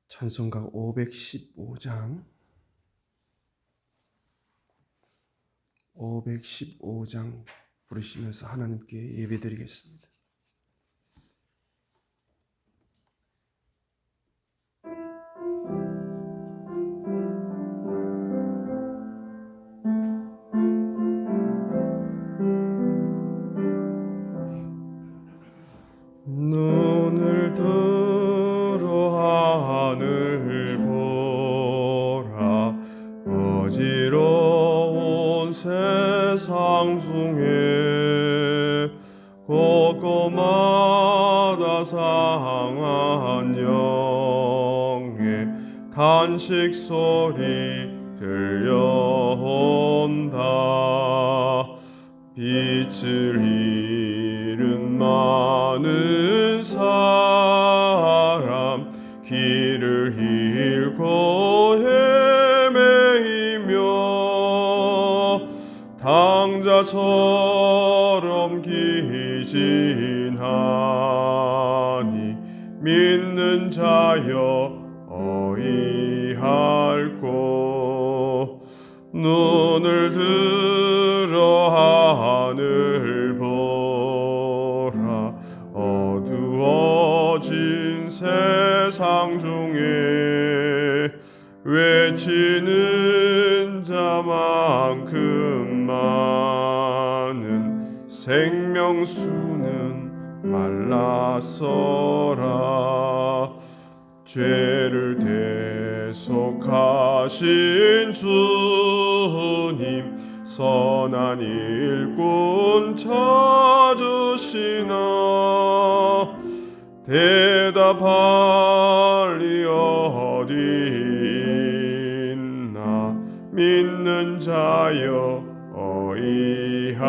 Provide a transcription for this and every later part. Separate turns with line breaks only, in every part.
찬송가 515장 부르시면서 하나님께 예배드리겠습니다. 눈을 들어 하늘 보라. 어지러운 세상 중에 곳곳마다 상한 영의 탄식 소리 들려온다. 빛을 잃은 많은 사람, 길을 잃고 헤매이며 당자처럼 기진하니 믿는 자여 어이할꼬. 눈을 들어 하늘 보라. 어두워진 세상 중에 외치는 자만큼 많은 생명수는 말랐어라. 죄를 대속하신 주님, 선한 일꾼 찾으시나. 대답할 리 어디 있나. 믿는 자여 어이할꼬.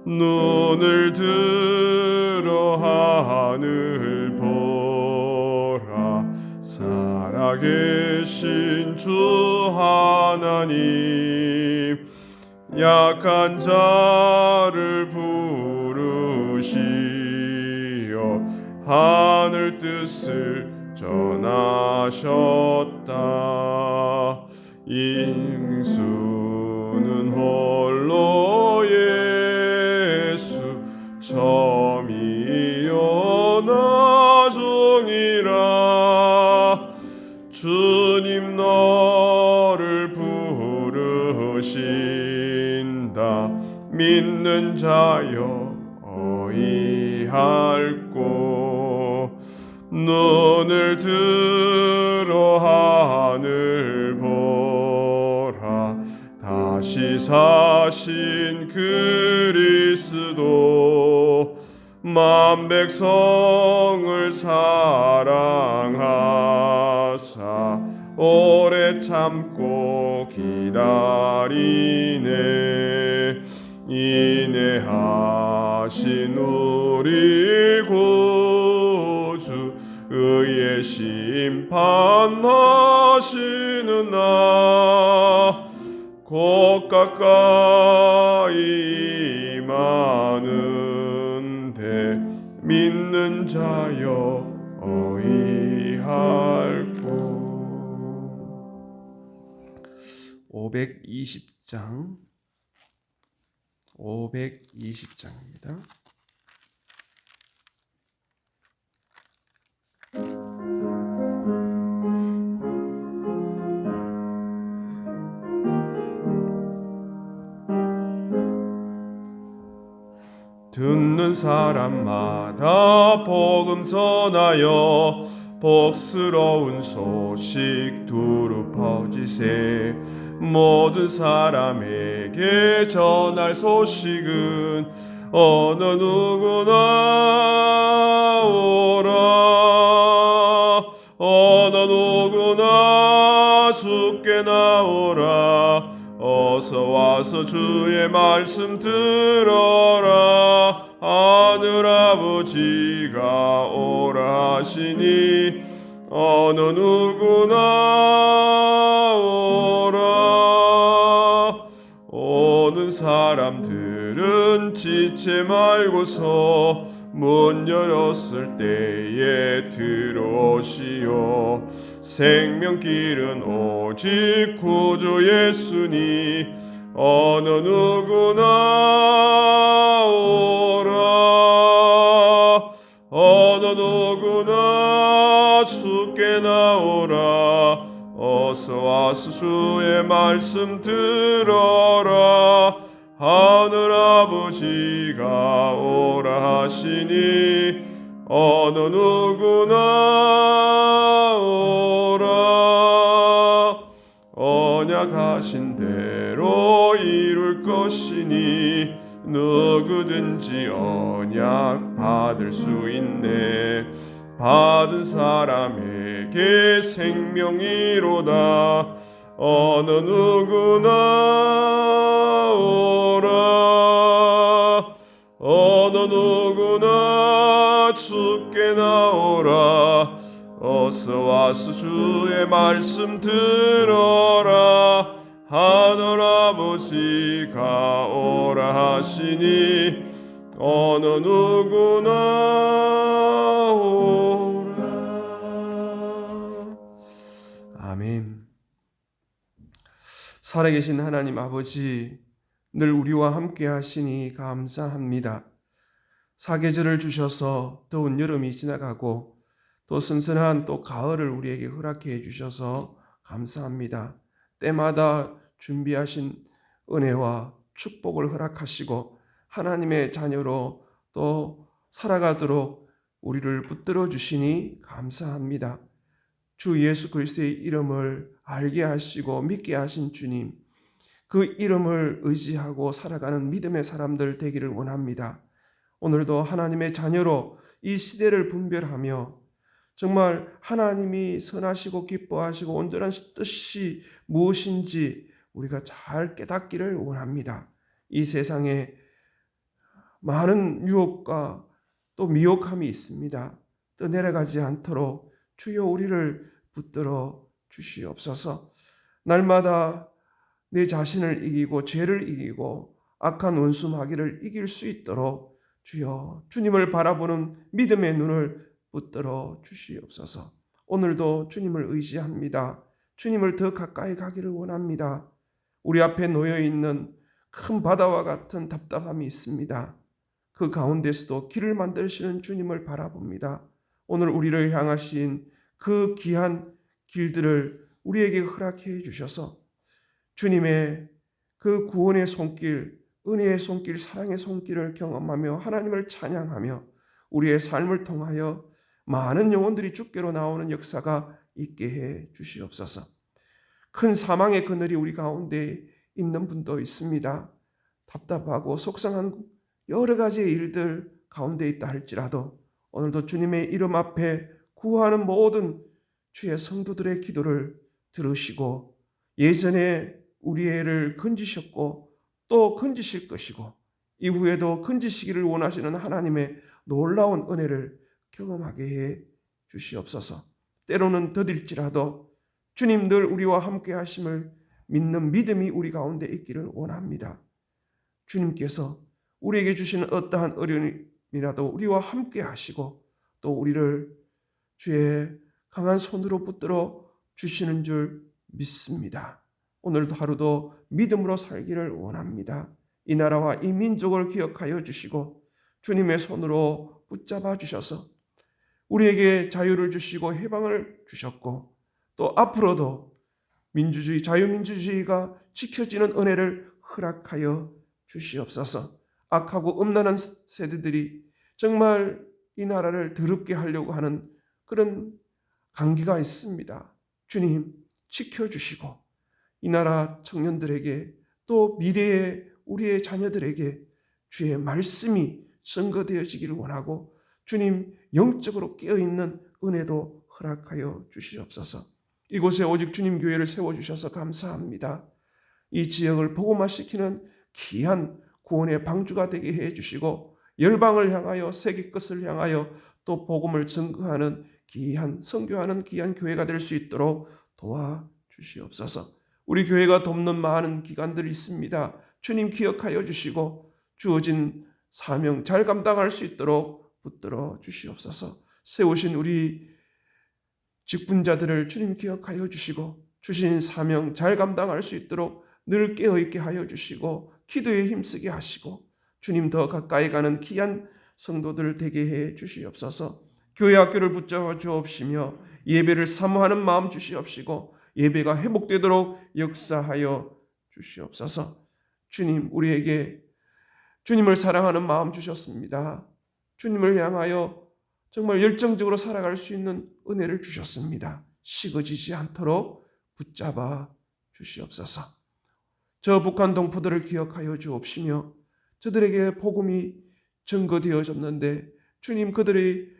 눈을 들어 하늘 보라. 살아계신 주 하나님, 약한 자를 부르시어 하늘 뜻을 전하셨다. 인수는 홀로 예수, 처음이요 나중이라. 주님 너를 부르신다. 믿는 자여 어이할꼬. 눈을 들어 하늘 보라. 다시 사신 그리스도, 만 백성을 사랑하사 오래 참고 기다리네. 인내하신 우리 구주, 의의 심판하시는 나. 곧 가까이 임하는데 믿는 자여 어이할꼬. 520장입니다. 듣는 사람마다 복음 전하여 복스러운 소식 두루 퍼지세. 모든 사람에게 전할 소식은 어느 누구나 오라. 어느 누구나 주께 나오라. 어서 와서 주의 말씀 들어라. 하늘아버지가 오라 하시니 어느 누구나 오라. 오는 사람들은 지체 말고서 문 열었을 때에 들어오시오. 생명길은 오직 구주 예수니 어느 누구나 오라. 어느 누구나 주께 나오라. 어서 와서 주의 말씀 들어라. 하늘 아버지가 오라 하시니 어느 누구나 오라. 언약하신 대로 이룰 것이니 누구든지 언약 받을 수 있네. 받은 사람에게 생명이로다. 어느 누구나 오라. 어느 누구나 주께 나오라. 어서 와서 주의 말씀 들어라. 하늘 아버지가 오라 하시니 어느 누구나 오라. 아멘. 살아계신 하나님 아버지, 늘 우리와 함께 하시니 감사합니다. 사계절을 주셔서 더운 여름이 지나가고 또 선선한 또 가을을 우리에게 허락해 주셔서 감사합니다. 때마다 준비하신 은혜와 축복을 허락하시고 하나님의 자녀로 또 살아가도록 우리를 붙들어 주시니 감사합니다. 주 예수 그리스도의 이름을 알게 하시고 믿게 하신 주님, 그 이름을 의지하고 살아가는 믿음의 사람들 되기를 원합니다. 오늘도 하나님의 자녀로 이 시대를 분별하며 정말 하나님이 선하시고 기뻐하시고 온전한 뜻이 무엇인지 우리가 잘 깨닫기를 원합니다. 이 세상에 많은 유혹과 또 미혹함이 있습니다. 떠내려가지 않도록 주여 우리를 붙들어 주시옵소서. 날마다 내 자신을 이기고 죄를 이기고 악한 원수 마귀를 이길 수 있도록 주여 주님을 바라보는 믿음의 눈을 붙들어 주시옵소서. 오늘도 주님을 의지합니다. 주님을 더 가까이 가기를 원합니다. 우리 앞에 놓여있는 큰 바다와 같은 답답함이 있습니다. 그 가운데서도 길을 만드시는 주님을 바라봅니다. 오늘 우리를 향하신 그 귀한 길들을 우리에게 허락해 주셔서 주님의 그 구원의 손길, 은혜의 손길, 사랑의 손길을 경험하며 하나님을 찬양하며 우리의 삶을 통하여 많은 영혼들이 주께로 나오는 역사가 있게 해 주시옵소서. 큰 사망의 그늘이 우리 가운데 있는 분도 있습니다. 답답하고 속상한 여러 가지의 일들 가운데 있다 할지라도 오늘도 주님의 이름 앞에 구하는 모든 주의 성도들의 기도를 들으시고 예전에 우리를 건지셨고 또 건지실 것이고 이후에도 건지시기를 원하시는 하나님의 놀라운 은혜를 경험하게 해 주시옵소서. 때로는 더딜지라도 주님 늘 우리와 함께 하심을 믿는 믿음이 우리 가운데 있기를 원합니다. 주님께서 우리에게 주시는 어떠한 어려움이라도 우리와 함께 하시고 또 우리를 주의 강한 손으로 붙들어 주시는 줄 믿습니다. 오늘도 하루도 믿음으로 살기를 원합니다. 이 나라와 이 민족을 기억하여 주시고 주님의 손으로 붙잡아 주셔서 우리에게 자유를 주시고 해방을 주셨고 또 앞으로도 민주주의, 자유민주주의가 지켜지는 은혜를 허락하여 주시옵소서. 악하고 음란한 세대들이 정말 이 나라를 더럽게 하려고 하는 그런 강기가 있습니다. 주님 지켜주시고 이 나라 청년들에게 또 미래의 우리의 자녀들에게 주의 말씀이 선거되어지기를 원하고 주님 영적으로 깨어있는 은혜도 허락하여 주시옵소서. 이곳에 오직 주님 교회를 세워주셔서 감사합니다. 이 지역을 복음화시키는 귀한 구원의 방주가 되게 해주시고 열방을 향하여 세계 끝을 향하여 또 복음을 증거하는 귀한 선교하는 귀한 교회가 될 수 있도록 도와주시옵소서. 우리 교회가 돕는 많은 기관들이 있습니다. 주님 기억하여 주시고 주어진 사명 잘 감당할 수 있도록 붙들어 주시옵소서. 세우신 우리 직분자들을 주님 기억하여 주시고 주신 사명 잘 감당할 수 있도록 늘 깨어있게 하여 주시고 기도에 힘쓰게 하시고 주님 더 가까이 가는 귀한 성도들 되게 해 주시옵소서. 교회 학교를 붙잡아 주옵시며 예배를 사모하는 마음 주시옵시고 예배가 회복되도록 역사하여 주시옵소서. 주님, 우리에게 주님을 사랑하는 마음 주셨습니다. 주님을 향하여 정말 열정적으로 살아갈 수 있는 은혜를 주셨습니다. 식어지지 않도록 붙잡아 주시옵소서. 저 북한 동포들을 기억하여 주옵시며 저들에게 복음이 증거되어졌는데 주님, 그들이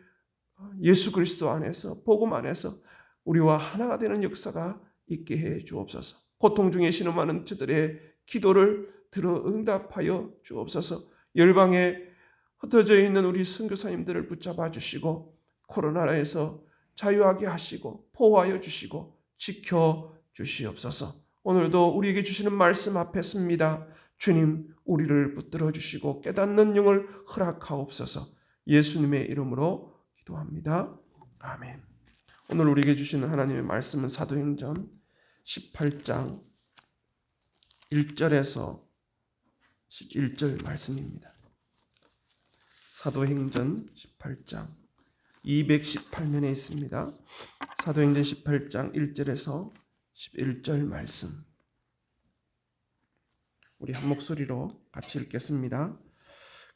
예수 그리스도 안에서 복음 안에서 우리와 하나가 되는 역사가 있게 해 주옵소서. 고통 중에 신음하는 저들의 기도를 들어 응답하여 주옵소서. 열방에 흩어져 있는 우리 선교사님들을 붙잡아 주시고 코로나에서 자유하게 하시고 보호하여 주시고 지켜 주시옵소서. 오늘도 우리에게 주시는 말씀 앞에 섭니다. 주님, 우리를 붙들어 주시고 깨닫는 영을 허락하옵소서. 예수님의 이름으로 기도합니다. 아멘. 오늘 우리에게 주시는 하나님의 말씀은 사도행전 18장 1절에서 11절 말씀입니다. 사도행전 18장 218면에 있습니다. 사도행전 18장 1절에서 11절 말씀. 우리 한 목소리로 같이 읽겠습니다.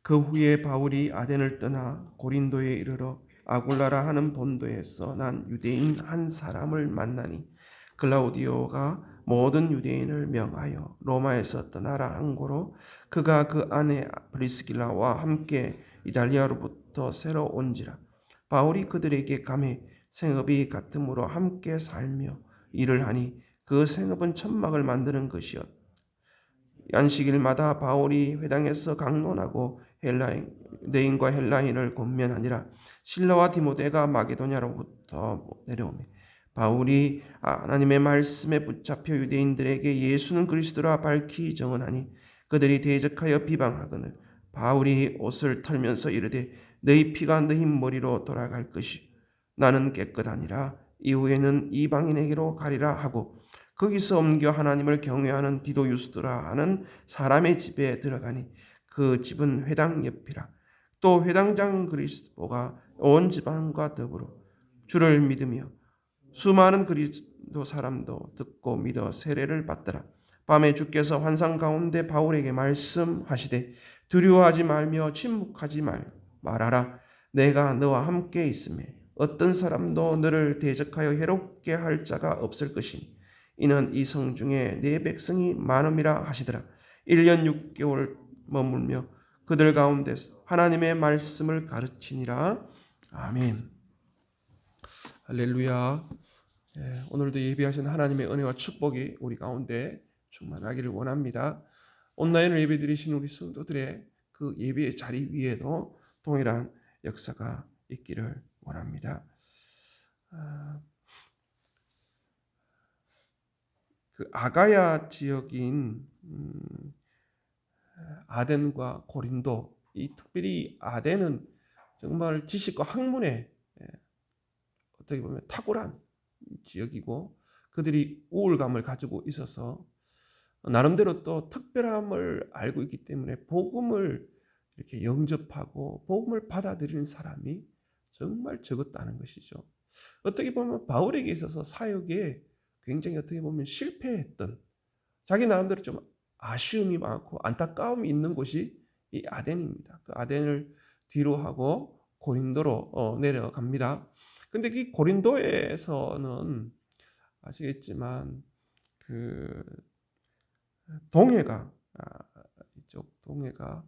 그 후에 바울이 아덴을 떠나 고린도에 이르러 아굴라라 하는 본도에서 난 유대인 한 사람을 만나니 글라우디오가 모든 유대인을 명하여 로마에서 떠나라 한 고로 그가 그 아내 브리스길라와 함께 이달리아로부터 새로 온지라. 바울이 그들에게 감히 생업이 같으므로 함께 살며 일을 하니 그 생업은 천막을 만드는 것이었다. 안식일마다 바울이 회당에서 강론하고 유대인과 헬라인을 권면하니라. 실라와 디모데가 마게도냐로부터 내려오매 바울이 하나님의 말씀에 붙잡혀 유대인들에게 예수는 그리스도라 밝히 정언하니 그들이 대적하여 비방하거늘 바울이 옷을 털면서 이르되 너희 피가 너희 머리로 돌아갈 것이 나는 깨끗하니라. 이후에는 이방인에게로 가리라 하고 거기서 옮겨 하나님을 경외하는 디도 유스도라 하는 사람의 집에 들어가니 그 집은 회당 옆이라. 또 회당장 그리스도가 온 지방과 더불어 주를 믿으며 수많은 그리스도 사람도 듣고 믿어 세례를 받더라. 밤에 주께서 환상 가운데 바울에게 말씀하시되 두려워하지 말며 침묵하지 말아라. 내가 너와 함께 있으매 어떤 사람도 너를 대적하여 해롭게 할 자가 없을 것이니 이는 이 성 중에 내 백성이 많음이라 하시더라. 1년 6개월 머물며 그들 가운데서 하나님의 말씀을 가르치니라. 아멘. 할렐루야. 오늘도 예배하신 하나님의 은혜와 축복이 우리 가운데 충만하기를 원합니다. 온라인으로 예배드리신 우리 성도들의 그 예배의 자리 위에도 동일한 역사가 있기를 원합니다. 그 아가야 지역인 아덴과 고린도, 이 특별히 아덴은 정말 지식과 학문에 어떻게 보면 탁월한 지역이고 그들이 우월감을 가지고 있어서 나름대로 또 특별함을 알고 있기 때문에 복음을 이렇게 영접하고 복음을 받아들이는 사람이 정말 적었다는 것이죠. 어떻게 보면 바울에게 있어서 사역에 굉장히 어떻게 보면 실패했던, 자기 나름대로 좀 아쉬움이 많고 안타까움이 있는 곳이 이 아덴입니다. 그 아덴을 뒤로 하고 고린도로 내려갑니다. 근데 이 고린도에서는 아시겠지만 그 동해가 이쪽 동해가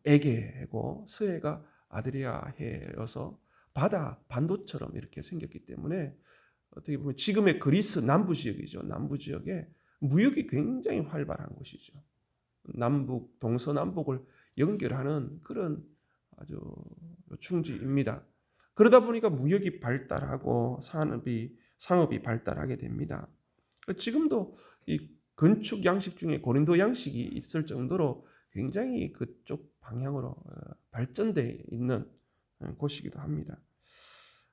에게해고 서해가 아드리아해여서 바다 반도처럼 이렇게 생겼기 때문에 어떻게 보면 지금의 그리스 남부 지역이죠. 남부 지역에 무역이 굉장히 활발한 곳이죠. 남북 동서남북을 연결하는 그런 아주 요충지입니다. 그러다 보니까 무역이 발달하고 상업이 발달하게 됩니다. 지금도 이 건축 양식 중에 고린도 양식이 있을 정도로 굉장히 그쪽 방향으로 발전되어 있는 곳이기도 합니다.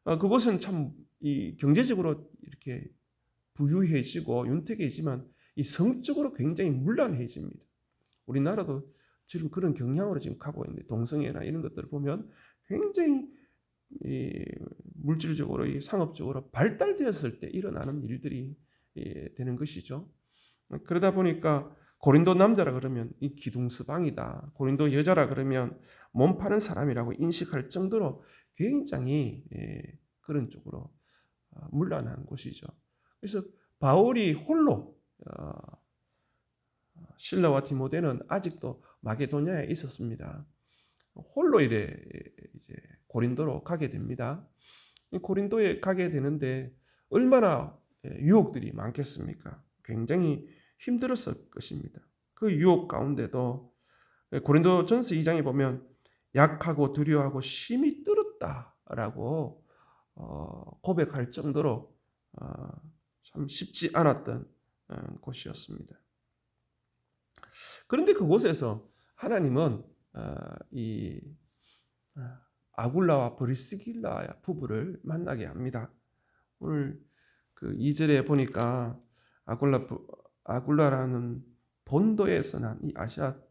그곳은 참 이 경제적으로 이렇게 부유해지고 윤택해지만 이 성적으로 굉장히 문란해집니다. 우리나라도 지금 그런 경향으로 지금 가고 있는데 동성애나 이런 것들을 보면 굉장히 이 물질적으로 이 상업적으로 발달되었을 때 일어나는 일들이 되는 것이죠. 그러다 보니까 고린도 남자라 그러면 이 기둥서방이다. 고린도 여자라 그러면 몸 파는 사람이라고 인식할 정도로 굉장히 그런 쪽으로 문란한 곳이죠. 그래서 바울이 홀로 실라와 디모데는 아직도 마게도냐에 있었습니다. 홀로 이제 고린도로 가게 됩니다. 고린도에 가게 되는데 얼마나 유혹들이 많겠습니까? 굉장히 힘들었을 것입니다. 그 유혹 가운데도 고린도전서 2장에 보면 약하고 두려워하고 심히 떨었다라고 고백할 정도로 참 쉽지 않았던 곳이었습니다. 그런데 그곳에서 하나님은 이 아굴라와 브리스길라 부부를 만나게 합니다. 오늘 그 2절에 보니까 아굴라라는 본도에서 난 이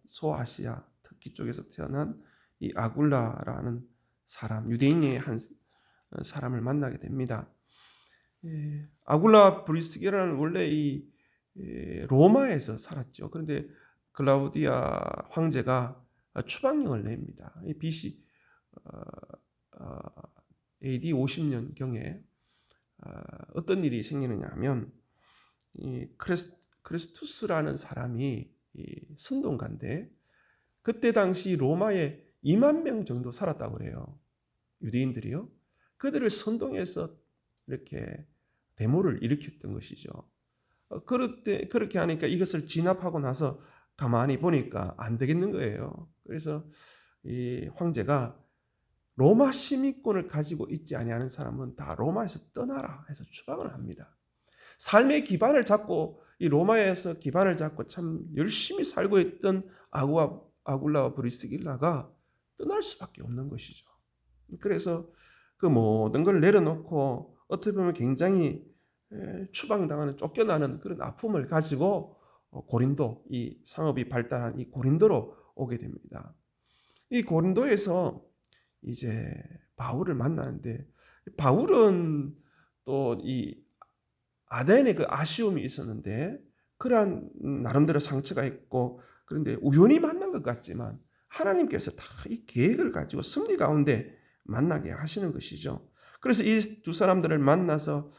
소아시아 터키 쪽에서 태어난 이 아굴라라는 사람, 유대인의 한 사람을 만나게 됩니다. 아굴라 브리스길라는 원래 이 로마에서 살았죠. 그런데 클라우디아 황제가 추방령을 냅니다. BC AD 50년 경에 어떤 일이 생기느냐 하면 이 크레스투스라는 사람이 선동가인데 그때 당시 로마에 2만 명 정도 살았다고 그래요. 유대인들이요. 그들을 선동해서 이렇게 데모를 일으켰던 것이죠. 그렇게 하니까 이것을 진압하고 나서 가만히 보니까 안 되겠는 거예요. 그래서 이 황제가 로마 시민권을 가지고 있지 아니하는 사람은 다 로마에서 떠나라 해서 추방을 합니다. 삶의 기반을 잡고 이 로마에서 기반을 잡고 참 열심히 살고 있던 아굴라와 브리스길라가 떠날 수밖에 없는 것이죠. 그래서 그 모든 걸 내려놓고 어떻게 보면 굉장히 추방당하는 쫓겨나는 그런 아픔을 가지고 고린도, 이 상업이 발달한 이 고린도로 오게 됩니다. 이 고린도에서 이제 바울을 만나는데 바울은 또 이 아덴에 그 아쉬움이 있었는데 그러한 나름대로 상처가 있고 그런데 우연히 만난 것 같지만 하나님께서 다 이 계획을 가지고 섭리 가운데 만나게 하시는 것이죠. 그래서 이 두 사람들을 만나서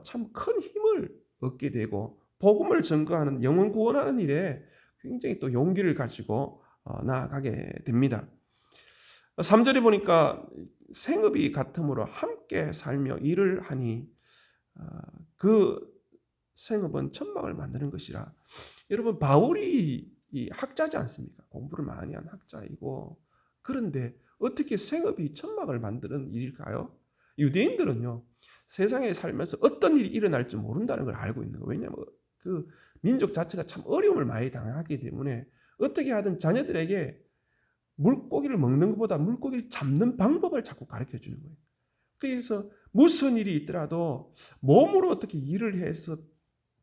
참 큰 힘을 얻게 되고 복음을 전거하는 영혼 구원하는 일에 굉장히 또 용기를 가지고 나아가게 됩니다. 3절에 보니까 생업이 같으므로 함께 살며 일을 하니 그 생업은 천막을 만드는 것이라. 여러분 바울이 이 학자지 않습니까? 공부를 많이 한 학자이고 그런데 어떻게 생업이 천막을 만드는 일일까요? 유대인들은요 세상에 살면서 어떤 일이 일어날 줄 모른다는 걸 알고 있는 거예요. 왜냐하면 그 민족 자체가 참 어려움을 많이 당하기 때문에 어떻게 하든 자녀들에게 물고기를 먹는 것보다 물고기를 잡는 방법을 자꾸 가르쳐 주는 거예요. 그래서 무슨 일이 있더라도 몸으로 어떻게 일을 해서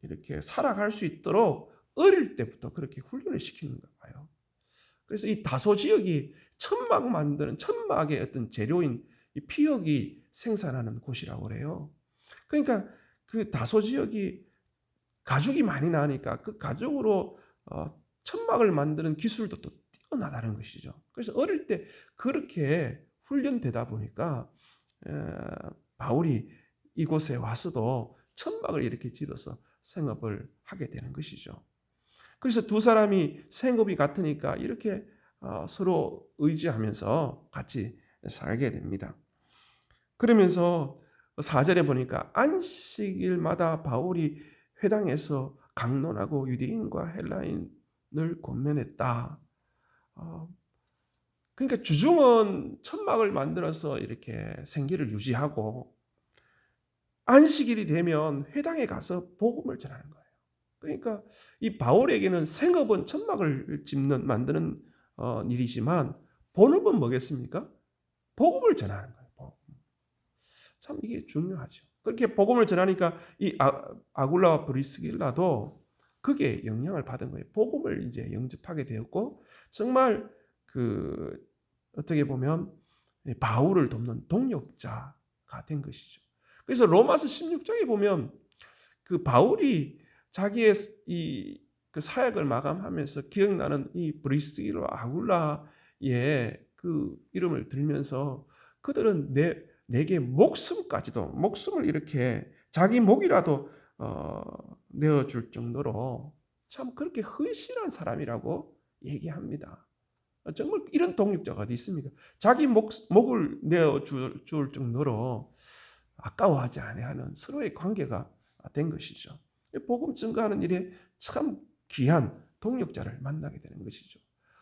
이렇게 살아갈 수 있도록 어릴 때부터 그렇게 훈련을 시키는가 봐요. 그래서 이 다소 지역이 천막 만드는 천막의 어떤 재료인 이 피역이 생산하는 곳이라고 그래요. 그러니까 그 다소 지역이 가죽이 많이 나니까 그 가죽으로 천막을 만드는 기술도 또 뛰어나다는 것이죠. 그래서 어릴 때 그렇게 훈련되다 보니까 바울이 이곳에 와서도 천막을 이렇게 지어서 생업을 하게 되는 것이죠. 그래서 두 사람이 생업이 같으니까 이렇게 서로 의지하면서 같이 살게 됩니다. 그러면서 4절에 보니까 안식일마다 바울이 회당에서 강론하고 유대인과 헬라인을 권면했다. 그러니까 주중은 천막을 만들어서 이렇게 생계를 유지하고 안식일이 되면 회당에 가서 복음을 전하는 거예요. 그러니까 이 바울에게는 생업은 천막을 만드는 일이지만 본업은 뭐겠습니까? 복음을 전하는 거예요. 복음. 참 이게 중요하죠. 그렇게 복음을 전하니까 이 아굴라와 브리스길라도 그게 영향을 받은 거예요. 복음을 이제 영접하게 되었고 정말 그 어떻게 보면 바울을 돕는 동력자가 된 것이죠. 그래서 로마서 16장에 보면 그 바울이 자기의 이 그 사역을 마감하면서 기억나는 이 브리스길라 아굴라의 그 이름을 들면서 그들은 내게 목숨을 이렇게 자기 목이라도 내어줄 정도로 참 그렇게 헌신한 사람이라고 얘기합니다. 정말 이런 동력자가 어디 있습니까? 자기 목을 내어줄 정도로 아까워하지 아니하는 서로의 관계가 된 것이죠. 복음 증거하는 일에 참 귀한 동력자를 만나게 되는 것이죠.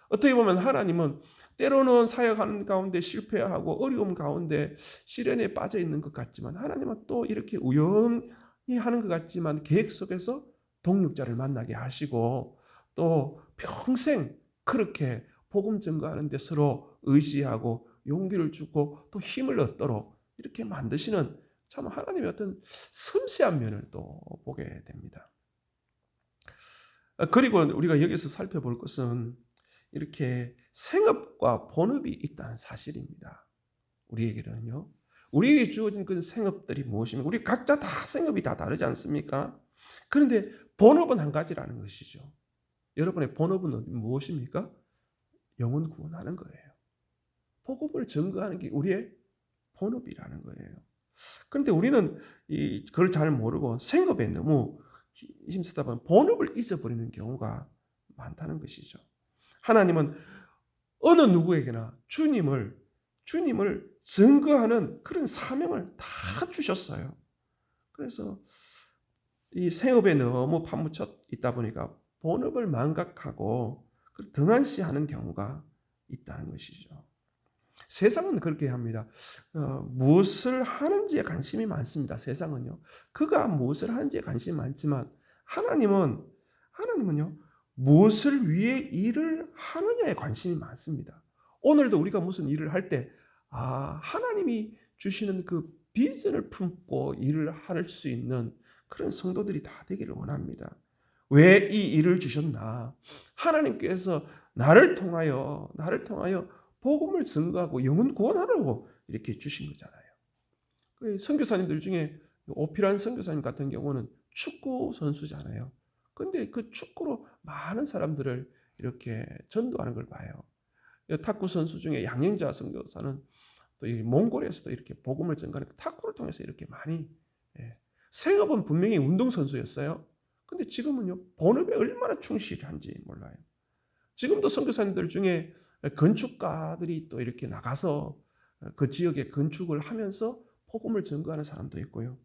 어떻게 보면 하나님은 때로는 사역하는 가운데 실패하고 어려움 가운데 시련에 빠져 있는 것 같지만 하나님은 또 이렇게 우연히 하는 것 같지만 계획 속에서 동력자를 만나게 하시고 또 평생 그렇게 복음 증거하는 데 서로 의지하고 용기를 주고 또 힘을 얻도록 이렇게 만드시는 참 하나님의 어떤 섬세한 면을 또 보게 됩니다. 그리고 우리가 여기서 살펴볼 것은 이렇게 생업과 본업이 있다는 사실입니다. 우리에게는요. 우리에게 주어진 그 생업들이 무엇입니까? 우리 각자 다 생업이 다 다르지 않습니까? 그런데 본업은 한 가지라는 것이죠. 여러분의 본업은 무엇입니까? 영혼 구원하는 거예요. 복음을 증거하는 게 우리의 본업이라는 거예요. 그런데 우리는 그걸 잘 모르고 생업에 너무 힘쓰다 보면 본업을 잊어버리는 경우가 많다는 것이죠. 하나님은 어느 누구에게나 주님을 증거하는 그런 사명을 다 주셨어요. 그래서 이 생업에 너무 파묻혀 있다 보니까 본업을 망각하고 등한시하는 경우가 있다는 것이죠. 세상은 그렇게 합니다. 무엇을 하는지에 관심이 많습니다. 세상은요. 그가 무엇을 하는지에 관심이 많지만 하나님은요. 무엇을 위해 일을 하느냐에 관심이 많습니다. 오늘도 우리가 무슨 일을 할 때 하나님이 주시는 그 비전을 품고 일을 할 수 있는 그런 성도들이 다 되기를 원합니다. 왜 이 일을 주셨나? 하나님께서 나를 통하여 복음을 증거하고 영혼 구원하라고 이렇게 주신 거잖아요. 선교사님들 중에 오피란 선교사님 같은 경우는 축구 선수잖아요. 근데 그 축구로 많은 사람들을 이렇게 전도하는 걸 봐요. 탁구 선수 중에 양영자 선교사는 또 이 몽골에서도 이렇게 복음을 증거하는 탁구를 통해서 이렇게 많이 생업은 분명히 운동 선수였어요. 근데 지금은요 본업에 얼마나 충실한지 몰라요. 지금도 선교사님들 중에 건축가들이 또 이렇게 나가서 그 지역에 건축을 하면서 복음을 증거하는 사람도 있고요.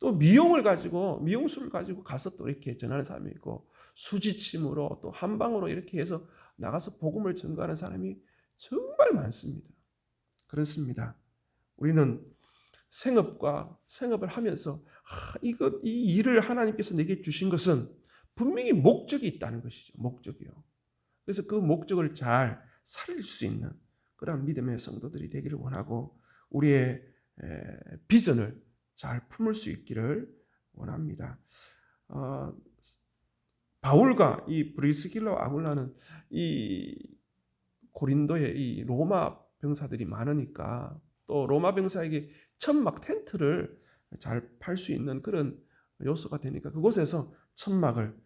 또 미용술을 가지고 가서 또 이렇게 전하는 사람이 있고 수지침으로 또 한방으로 이렇게 해서 나가서 복음을 증거하는 사람이 정말 많습니다. 그렇습니다. 우리는 생업을 하면서 이 일을 하나님께서 내게 주신 것은 분명히 목적이 있다는 것이죠. 목적이요. 그래서 그 목적을 잘 살릴 수 있는 그런 믿음의 성도들이 되기를 원하고 우리의 비전을 잘 품을 수 있기를 원합니다. 바울과 이 브리스길라와 아굴라는 이 고린도에 이 로마 병사들이 많으니까 또 로마 병사에게 천막 텐트를 잘 팔 수 있는 그런 요소가 되니까 그곳에서 천막을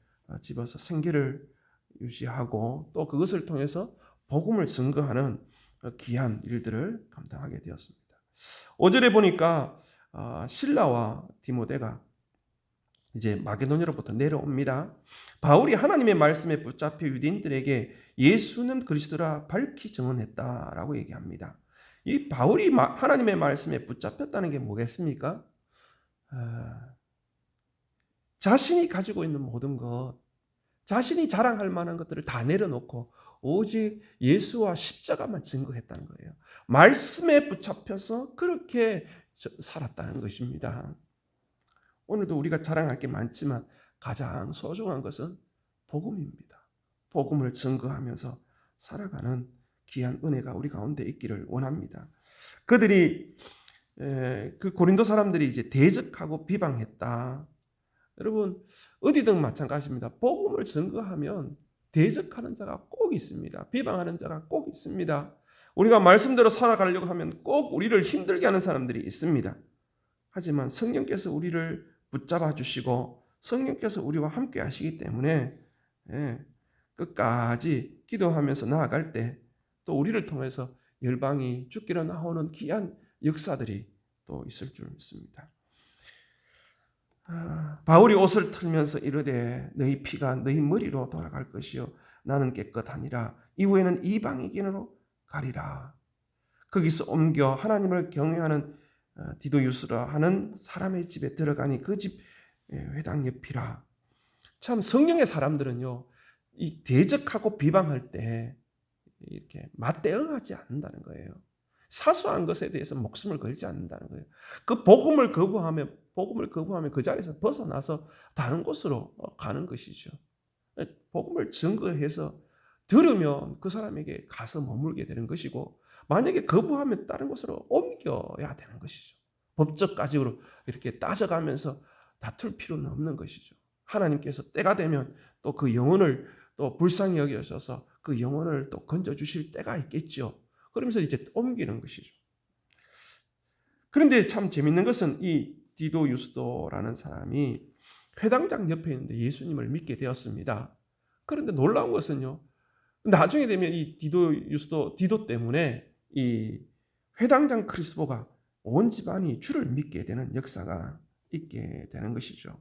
집어서 생계를 유지하고 또 그것을 통해서 복음을 증거하는 귀한 일들을 감당하게 되었습니다. 5절에 보니까 실라와 디모데가 이제 마게도냐로부터 내려옵니다. 바울이 하나님의 말씀에 붙잡혀 유대인들에게 예수는 그리스도라 밝히 증언했다라고 얘기합니다. 이 바울이 하나님의 말씀에 붙잡혔다는 게 뭐겠습니까? 자신이 가지고 있는 모든 것, 자신이 자랑할 만한 것들을 다 내려놓고 오직 예수와 십자가만 증거했다는 거예요. 말씀에 붙잡혀서 그렇게 살았다는 것입니다. 오늘도 우리가 자랑할 게 많지만 가장 소중한 것은 복음입니다. 복음을 증거하면서 살아가는 귀한 은혜가 우리 가운데 있기를 원합니다. 그들이 그 고린도 사람들이 이제 대적하고 비방했다. 여러분 어디든 마찬가지입니다. 복음을 증거하면 대적하는 자가 꼭 있습니다. 비방하는 자가 꼭 있습니다. 우리가 말씀대로 살아가려고 하면 꼭 우리를 힘들게 하는 사람들이 있습니다. 하지만 성령께서 우리를 붙잡아 주시고 성령께서 우리와 함께 하시기 때문에 끝까지 기도하면서 나아갈 때 또 우리를 통해서 열방이 죽기로 나오는 귀한 역사들이 또 있을 줄 믿습니다. 바울이 옷을 틀면서 이르되 너희 피가 너희 머리로 돌아갈 것이요 나는 깨끗하니라. 이후에는 이방인으로 가리라. 거기서 옮겨 하나님을 경외하는 디도유스라 하는 사람의 집에 들어가니 그 집 회당 옆이라. 참 성령의 사람들은요, 이 대적하고 비방할 때 이렇게 맞대응하지 않는다는 거예요. 사소한 것에 대해서 목숨을 걸지 않는다는 거예요. 그 복음을 거부하면 그 자리에서 벗어나서 다른 곳으로 가는 것이죠. 복음을 증거해서 들으면 그 사람에게 가서 머물게 되는 것이고, 만약에 거부하면 다른 곳으로 옮겨야 되는 것이죠. 법적 가지로 이렇게 따져가면서 다툴 필요는 없는 것이죠. 하나님께서 때가 되면 또 그 영혼을 또 불쌍히 여기셔서 그 영혼을 또 건져주실 때가 있겠죠. 그러면서 이제 옮기는 것이죠. 그런데 참 재밌는 것은 이 디도 유스도라는 사람이 회당장 옆에 있는데 예수님을 믿게 되었습니다. 그런데 놀라운 것은요, 나중에 되면 이 디도 때문에 이 회당장 크리스포가 온 집안이 주를 믿게 되는 역사가 있게 되는 것이죠.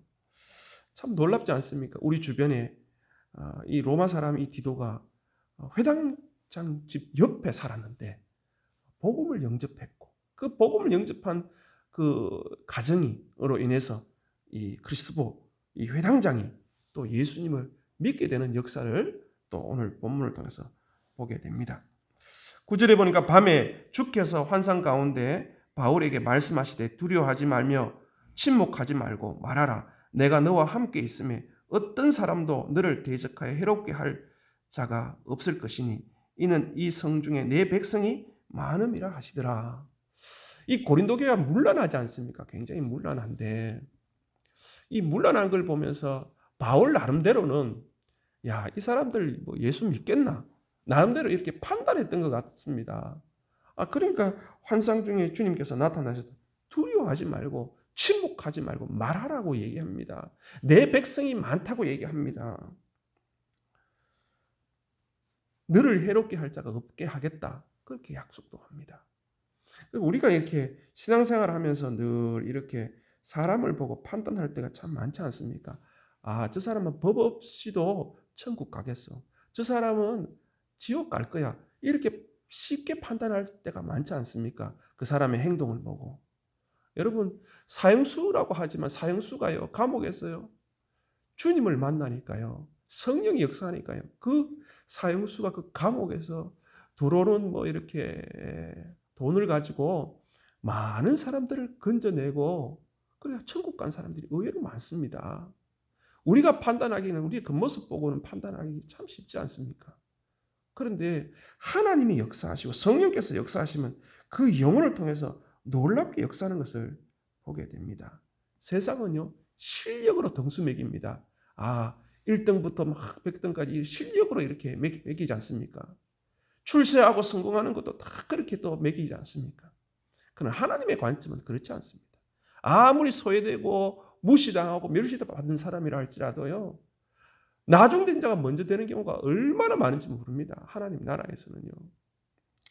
참 놀랍지 않습니까? 우리 주변에 이 로마 사람 이 디도가 회당장 집 옆에 살았는데 복음을 영접했고 그 복음을 영접한 그 가정으로 인해서 이 크리스포 이 회당장이 또 예수님을 믿게 되는 역사를 또 오늘 본문을 통해서 보게 됩니다. 9절에 보니까 밤에 주께서 환상 가운데 바울에게 말씀하시되 두려워하지 말며 침묵하지 말고 말하라. 내가 너와 함께 있음에 어떤 사람도 너를 대적하여 해롭게 할 자가 없을 것이니 이는 이 성 중에 내 백성이 많음이라 하시더라. 이 고린도 교회가 문란하지 않습니까? 굉장히 문란한데 이 문란한 걸 보면서 바울 나름대로는 야, 이 사람들 뭐 예수 믿겠나? 나름대로 이렇게 판단했던 것 같습니다. 그러니까 환상 중에 주님께서 나타나셔서 두려워하지 말고 침묵하지 말고 말하라고 얘기합니다. 내 백성이 많다고 얘기합니다. 너를 해롭게 할 자가 없게 하겠다. 그렇게 약속도 합니다. 우리가 이렇게 신앙생활을 하면서 늘 이렇게 사람을 보고 판단할 때가 참 많지 않습니까? 저 사람은 법 없이도 천국 가겠어. 저 사람은 지옥 갈 거야. 이렇게 쉽게 판단할 때가 많지 않습니까? 그 사람의 행동을 보고. 여러분, 사형수라고 하지만 사형수가요, 감옥에서요, 주님을 만나니까요, 성령이 역사하니까요, 그 사형수가 그 감옥에서 들어오는 뭐 이렇게 돈을 가지고 많은 사람들을 건져내고, 그래 천국 간 사람들이 의외로 많습니다. 우리가 판단하기는 우리의 겉모습 보고는 판단하기 참 쉽지 않습니까? 그런데 하나님이 역사하시고 성령께서 역사하시면 그 영혼을 통해서 놀랍게 역사하는 것을 보게 됩니다. 세상은요, 실력으로 등수 매깁니다. 1등부터 막 100등까지 실력으로 이렇게 매기지 않습니까? 출세하고 성공하는 것도 다 그렇게 또 매기지 않습니까? 그러나 하나님의 관점은 그렇지 않습니다. 아무리 소외되고 무시당하고 멸시받는 사람이라 할지라도요, 나중된 자가 먼저 되는 경우가 얼마나 많은지 모릅니다. 하나님 나라에서는요.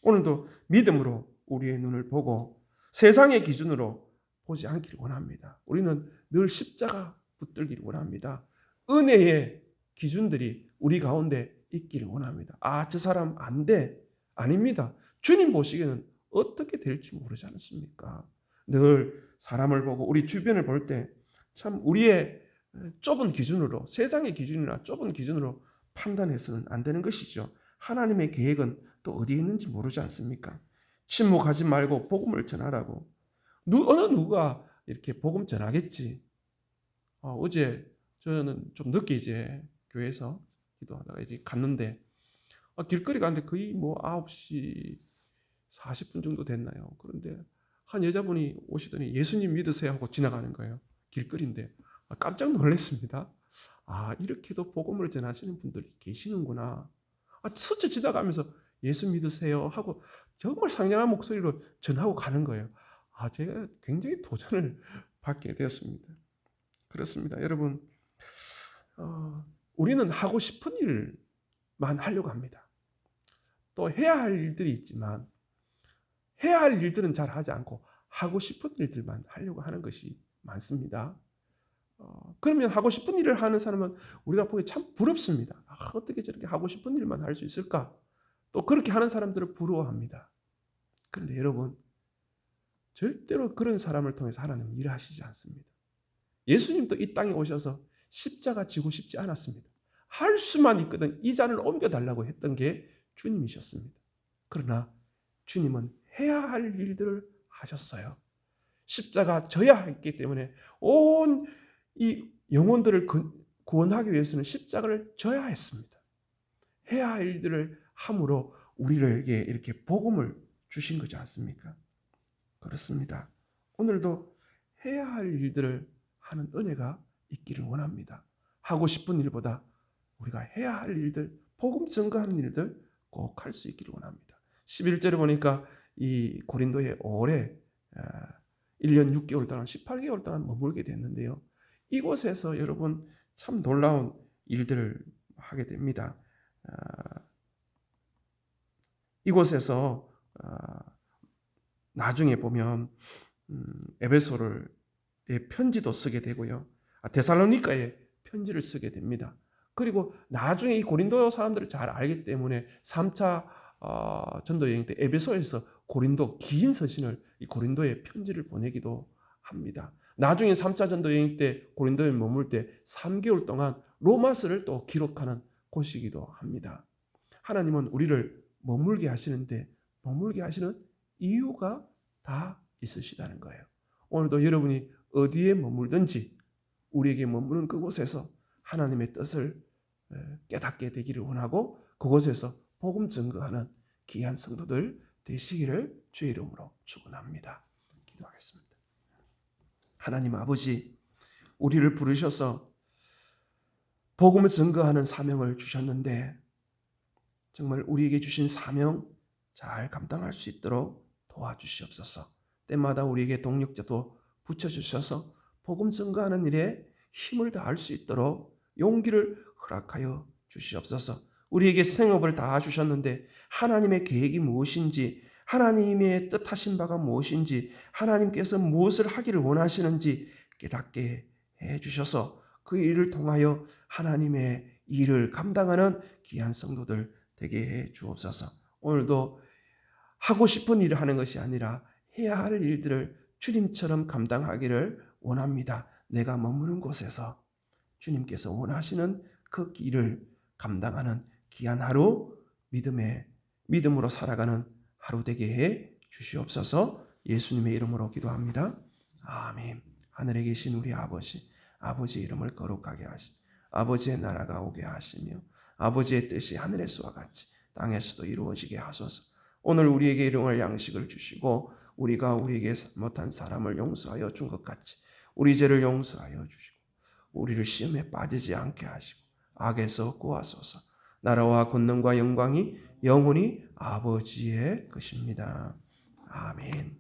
오늘도 믿음으로 우리의 눈을 보고 세상의 기준으로 보지 않기를 원합니다. 우리는 늘 십자가 붙들기를 원합니다. 은혜의 기준들이 우리 가운데 있기를 원합니다. 저 사람 안 돼. 아닙니다. 주님 보시기에는 어떻게 될지 모르지 않습니까? 늘 사람을 보고 우리 주변을 볼 때 참 우리의 좁은 기준으로, 세상의 기준이나 좁은 기준으로 판단해서는 안 되는 것이죠. 하나님의 계획은 또 어디에 있는지 모르지 않습니까? 침묵하지 말고 복음을 전하라고. 어느 누가 이렇게 복음 전하겠지. 어제 저는 좀 늦게 이제 교회에서 기도하다가 이제 갔는데 길거리 가는데 거의 뭐 9시 40분 정도 됐나요? 그런데 한 여자분이 오시더니 예수님 믿으세요 하고 지나가는 거예요. 길거리인데. 깜짝 놀랐습니다. 이렇게도 복음을 전하시는 분들이 계시는구나. 스쳐 지나가면서 예수 믿으세요 하고 정말 상냥한 목소리로 전하고 가는 거예요. 제가 굉장히 도전을 받게 되었습니다. 그렇습니다. 여러분, 우리는 하고 싶은 일만 하려고 합니다. 또 해야 할 일들이 있지만 해야 할 일들은 잘 하지 않고 하고 싶은 일들만 하려고 하는 것이 많습니다. 그러면 하고 싶은 일을 하는 사람은 우리가 보기 참 부럽습니다. 어떻게 저렇게 하고 싶은 일만 할 수 있을까? 또 그렇게 하는 사람들을 부러워합니다. 그런데 여러분, 절대로 그런 사람을 통해서 하나님은 일하시지 않습니다. 예수님도 이 땅에 오셔서 십자가 지고 싶지 않았습니다. 할 수만 있거든 이 잔을 옮겨달라고 했던 게 주님이셨습니다. 그러나 주님은 해야 할 일들을 하셨어요. 십자가 져야 했기 때문에 온 이 영혼들을 구원하기 위해서는 십자가를 져야 했습니다. 해야 할 일들을 함으로 우리에게 이렇게 복음을 주신 거지 않습니까? 그렇습니다. 오늘도 해야 할 일들을 하는 은혜가 있기를 원합니다. 하고 싶은 일보다 우리가 해야 할 일들, 복음 증거하는 일들 꼭 할 수 있기를 원합니다. 11절에 보니까 이 고린도에 오래 1년 6개월 동안 18개월 동안 머물게 됐는데요. 이곳에서 여러분 참 놀라운 일들을 하게 됩니다. 이곳에서 나중에 보면 에베소를 편지도 쓰게 되고요. 데살로니가에 편지를 쓰게 됩니다. 그리고 나중에 이 고린도 사람들을 잘 알기 때문에 3차 전도 여행 때 에베소에서 고린도 긴 서신을 이 고린도에 편지를 보내기도 합니다. 나중에 3차 전도 여행 때 고린도에 머물 때 3개월 동안 로마서를 또 기록하는 곳이기도 합니다. 하나님은 우리를 머물게 하시는데 머물게 하시는 이유가 다 있으시다는 거예요. 오늘도 여러분이 어디에 머물든지 우리에게 머무는 그곳에서 하나님의 뜻을 깨닫게 되기를 원하고 그곳에서 복음 증거하는 귀한 성도들 되시기를 주의 이름으로 축원합니다. 기도하겠습니다. 하나님 아버지, 우리를 부르셔서 복음을 증거하는 사명을 주셨는데 정말 우리에게 주신 사명 잘 감당할 수 있도록 도와주시옵소서. 때마다 우리에게 동력자도 붙여주셔서 복음 증거하는 일에 힘을 다할 수 있도록 용기를 허락하여 주시옵소서. 우리에게 생업을 다 주셨는데 하나님의 계획이 무엇인지, 하나님의 뜻하신 바가 무엇인지, 하나님께서 무엇을 하기를 원하시는지 깨닫게 해주셔서 그 일을 통하여 하나님의 일을 감당하는 귀한 성도들 되게 해 주옵소서. 오늘도 하고 싶은 일을 하는 것이 아니라 해야 할 일들을 주님처럼 감당하기를 원합니다. 내가 머무는 곳에서 주님께서 원하시는 그 일을 감당하는 귀한 하루, 믿음으로 살아가는 하루 되게 해 주시옵소서. 예수님의 이름으로 기도합니다. 아멘. 하늘에 계신 우리 아버지의 이름을 거룩하게 하시, 아버지의 나라가 오게 하시며 아버지의 뜻이 하늘에서와 같이 땅에서도 이루어지게 하소서. 오늘 우리에게 일용할 양식을 주시고 우리가 우리에게 못한 사람을 용서하여 준 것 같이 우리 죄를 용서하여 주시고 우리를 시험에 빠지지 않게 하시고 악에서 구하소서. 나라와 권능과 영광이 영원히 아버지의 것입니다. 아멘.